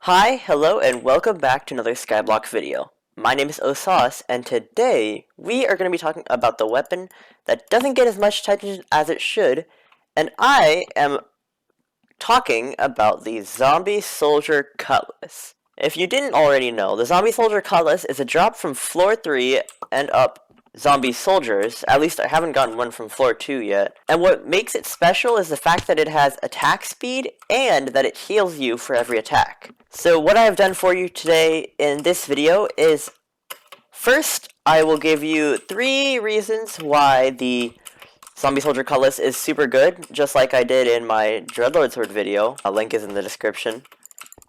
Hi, hello, and welcome back to another Skyblock video. My name is Osas, and today we are going to be talking about the weapon that doesn't get as much attention as it should, and I am talking about the Zombie Soldier Cutlass. If you didn't already know, the Zombie Soldier Cutlass is a drop from floor 3 and up zombie soldiers. At least I haven't gotten one from floor 2 yet. And what makes it special is the fact that it has attack speed and that it heals you for every attack. So what I have done for you today in this video is, first I will give you 3 reasons why the Zombie Soldier Cutlass is super good, just like I did in my Dreadlord sword video. A link is in the description.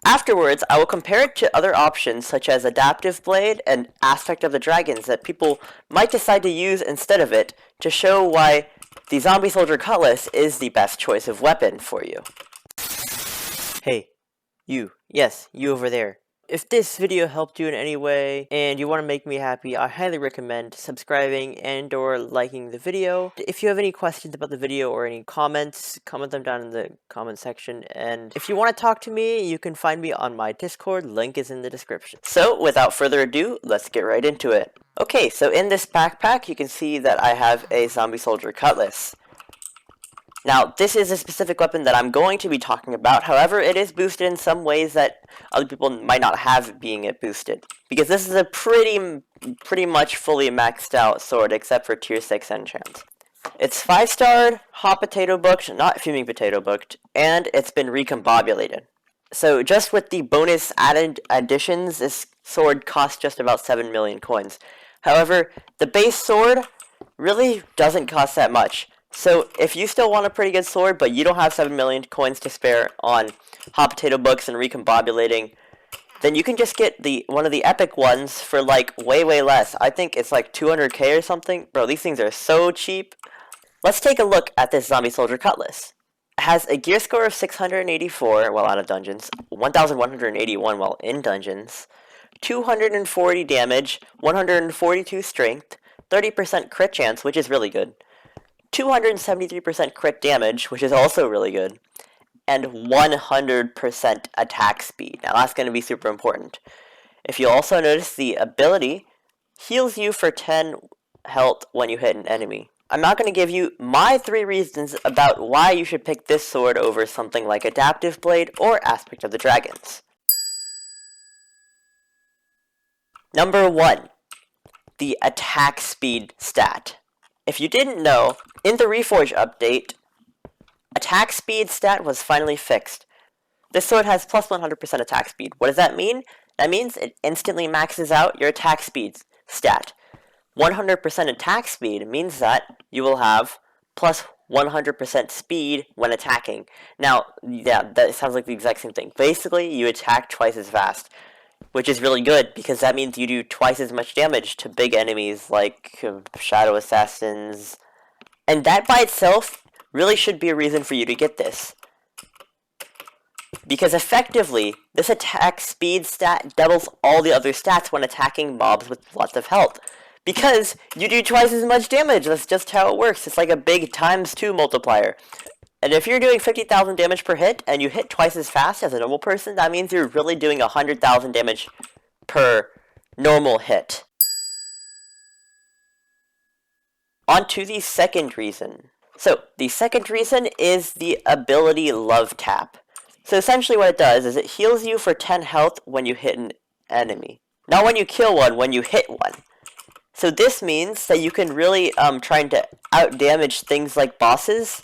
Afterwards, I will compare it to other options such as Adaptive Blade and Aspect of the Dragons that people might decide to use instead of it to show why the Zombie Soldier Cutlass is the best choice of weapon for you. Hey, you. Yes, you over there. If this video helped you in any way and you want to make me happy, I highly recommend subscribing and or liking the video. If you have any questions about the video or any comments, comment them down in the comment section. And if you want to talk to me, you can find me on my Discord. Link is in the description. So without further ado, let's get right into it. Okay, so in this backpack, you can see that I have a Zombie Soldier Cutlass. Now, this is a specific weapon that I'm going to be talking about. However, it is boosted in some ways that other people might not have being it boosted. Because this is a pretty much fully maxed out sword, except for tier 6 enchants. It's 5-starred, hot potato booked, not fuming potato booked, and it's been recombobulated. So just with the bonus added additions, this sword costs just about 7 million coins. However, the base sword really doesn't cost that much. So if you still want a pretty good sword, but you don't have 7 million coins to spare on hot potato books and recombobulating, then you can just get one of the epic ones for like way less. I think it's like 200k or something. Bro, these things are so cheap. Let's take a look at this Zombie Soldier Cutlass. It has a gear score of 684 while out of dungeons, 1181 while in dungeons, 240 damage, 142 strength, 30% crit chance, which is really good, 273% crit damage, which is also really good, and 100% attack speed. Now that's going to be super important. If you also notice, the ability heals you for 10 health when you hit an enemy. I'm not going to give you my 3 reasons about why you should pick this sword over something like Adaptive Blade or Aspect of the Dragons. Number 1. The attack speed stat. If you didn't know, in the Reforge update, attack speed stat was finally fixed. This sword has plus 100% attack speed. What does that mean? That means it instantly maxes out your attack speed stat. 100% attack speed means that you will have plus 100% speed when attacking. Now, yeah, that sounds like the exact same thing. Basically, you attack twice as fast, which is really good because that means you do twice as much damage to big enemies like shadow assassins. And that by itself really should be a reason for you to get this. Because effectively, this attack speed stat doubles all the other stats when attacking mobs with lots of health. Because you do twice as much damage, that's just how it works. It's like a big ×2 multiplier. And if you're doing 50,000 damage per hit, and you hit twice as fast as a normal person, that means you're really doing 100,000 damage per normal hit. On to the second reason. So, the second reason is the ability Love Tap. So essentially what it does is it heals you for 10 health when you hit an enemy. Not when you kill one, when you hit one. So this means that you can really try to out-damage things like bosses,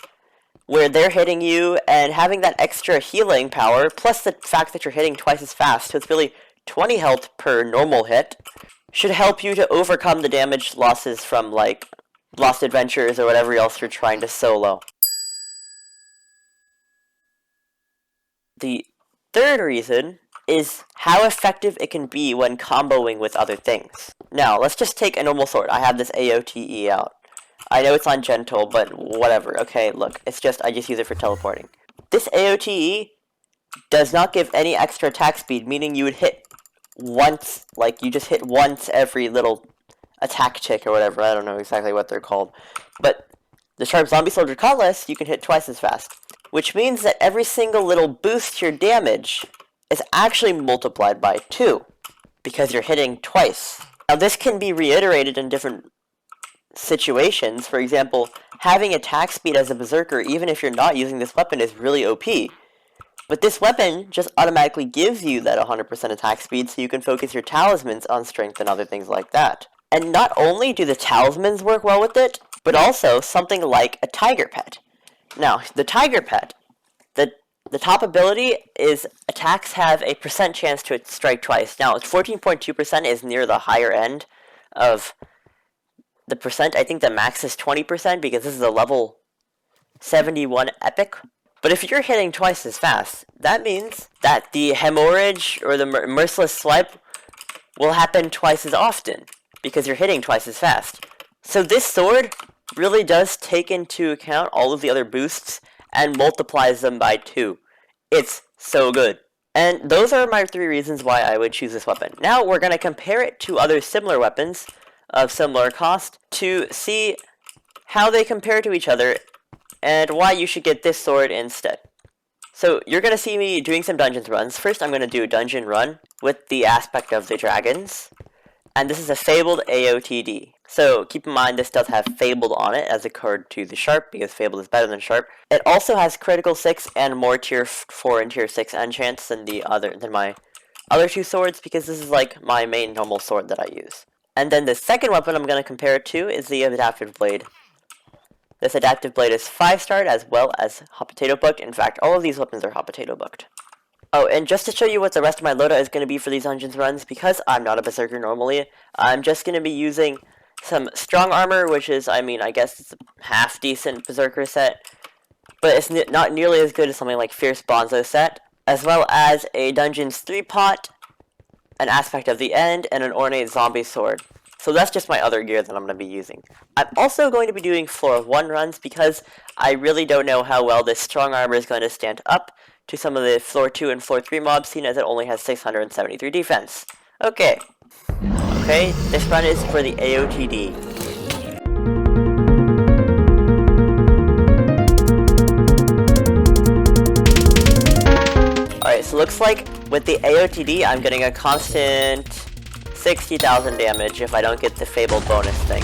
where they're hitting you and having that extra healing power, plus the fact that you're hitting twice as fast, so it's really 20 health per normal hit, should help you to overcome the damage losses from, like, Lost Adventures or whatever else you're trying to solo. The third reason is how effective it can be when comboing with other things. Now, let's just take a normal sword. I have this AOTD out. I know it's on gentle, but whatever. Okay, look, I just use it for teleporting. This AOTE does not give any extra attack speed, meaning you would hit once, like you just hit once every little attack tick or whatever. I don't know exactly what they're called. But the Sharp Zombie Soldier Cutlass, you can hit twice as fast. Which means that every single little boost to your damage is actually multiplied by 2, because you're hitting twice. Now this can be reiterated in different situations. For example, having attack speed as a berserker, even if you're not using this weapon, is really OP. But this weapon just automatically gives you that 100% attack speed, so you can focus your talismans on strength and other things like that. And not only do the talismans work well with it, but also something like a tiger pet. Now, the tiger pet, the top ability is attacks have a percent chance to strike twice. Now, 14.2% is near the higher end of the percent. I think the max is 20% because this is a level 71 epic. But if you're hitting twice as fast, that means that the hemorrhage or the merciless swipe will happen twice as often because you're hitting twice as fast. So this sword really does take into account all of the other boosts and multiplies them by 2. It's so good. And those are my 3 reasons why I would choose this weapon. Now we're going to compare it to other similar weapons of similar cost to see how they compare to each other and why you should get this sword instead. So you're going to see me doing some dungeons runs. First I'm going to do a dungeon run with the aspect of the dragons. And this is a Fabled AOTD. So keep in mind this does have Fabled on it as a card to the Sharp, because Fabled is better than Sharp. It also has critical 6 and more tier 4 and tier 6 enchants than my other 2 swords, because this is like my main normal sword that I use. And then the second weapon I'm going to compare it to is the Adaptive Blade. This Adaptive Blade is 5-starred as well as hot potato booked. In fact, all of these weapons are hot potato booked. Oh, and just to show you what the rest of my loadout is going to be for these dungeons runs, because I'm not a berserker normally, I'm just going to be using some strong armor, which is, I guess it's a half-decent berserker set, but it's not nearly as good as something like Fierce Bonzo set, as well as a Dungeons 3-pot, an Aspect of the End, and an Ornate Zombie Sword. So that's just my other gear that I'm going to be using. I'm also going to be doing floor 1 runs because I really don't know how well this strong armor is going to stand up to some of the floor 2 and floor 3 mobs, seen as it only has 673 defense. Okay, this run is for the AOTD. Alright, so looks like with the AOTD I'm getting a constant 60,000 damage if I don't get the Fabled bonus thing.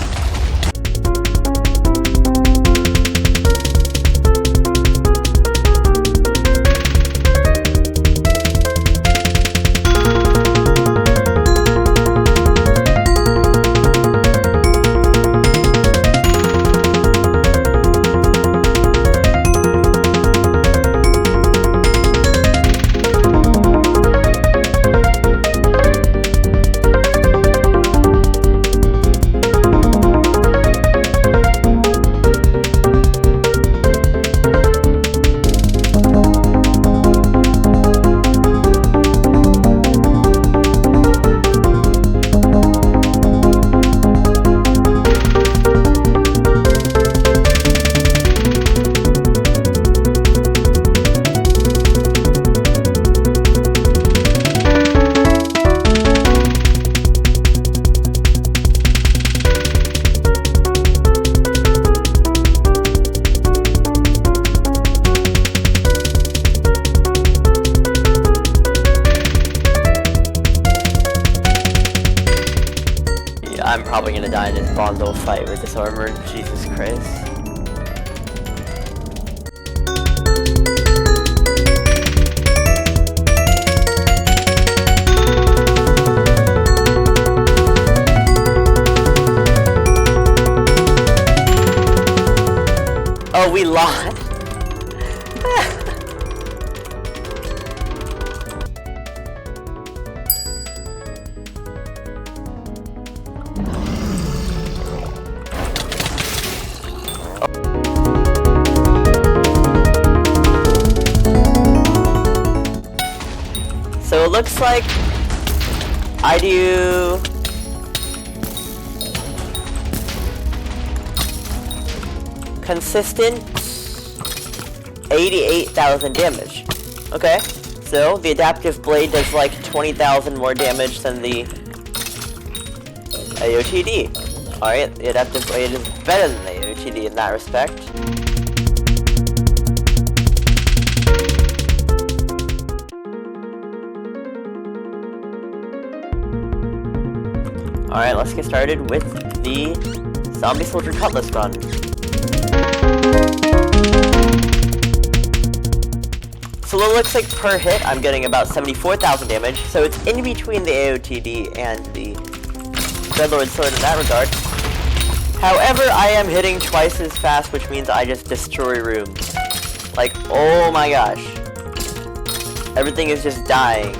I'm probably gonna die in this Bonzo fight with this armor. Jesus Christ. Oh, we lost. So it looks like I do consistent 88,000 damage. Okay, so the Adaptive Blade does like 20,000 more damage than the AOTD. Alright, the Adaptive Blade is better than the AOTD in that respect. Alright, let's get started with the Zombie Soldier Cutlass run. So it looks like per hit I'm getting about 74,000 damage, so it's in between the AOTD and the Dreadlord sword in that regard. However, I am hitting twice as fast, which means I just destroy rooms. Like, oh my gosh. Everything is just dying.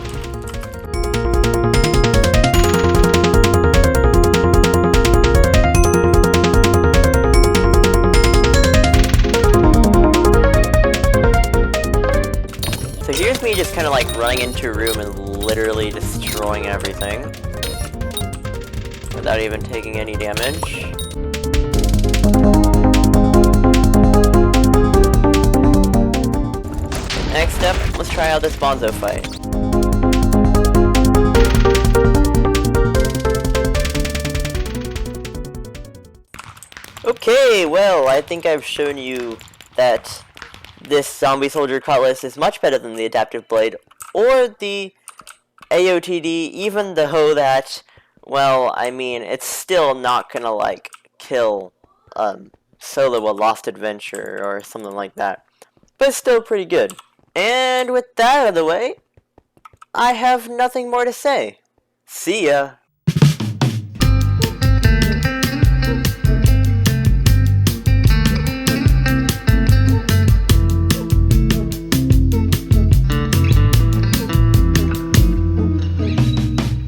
So here's me just kind of like running into a room and literally destroying everything without even taking any damage. Next up, let's try out this Bonzo fight. Okay, well, I think I've shown you that this Zombie Soldier Cutlass is much better than the Adaptive Blade or the AOTD, even though that, well, I mean, it's still not gonna, like, kill Solo a Lost Adventure or something like that. But it's still pretty good. And with that out of the way, I have nothing more to say. See ya!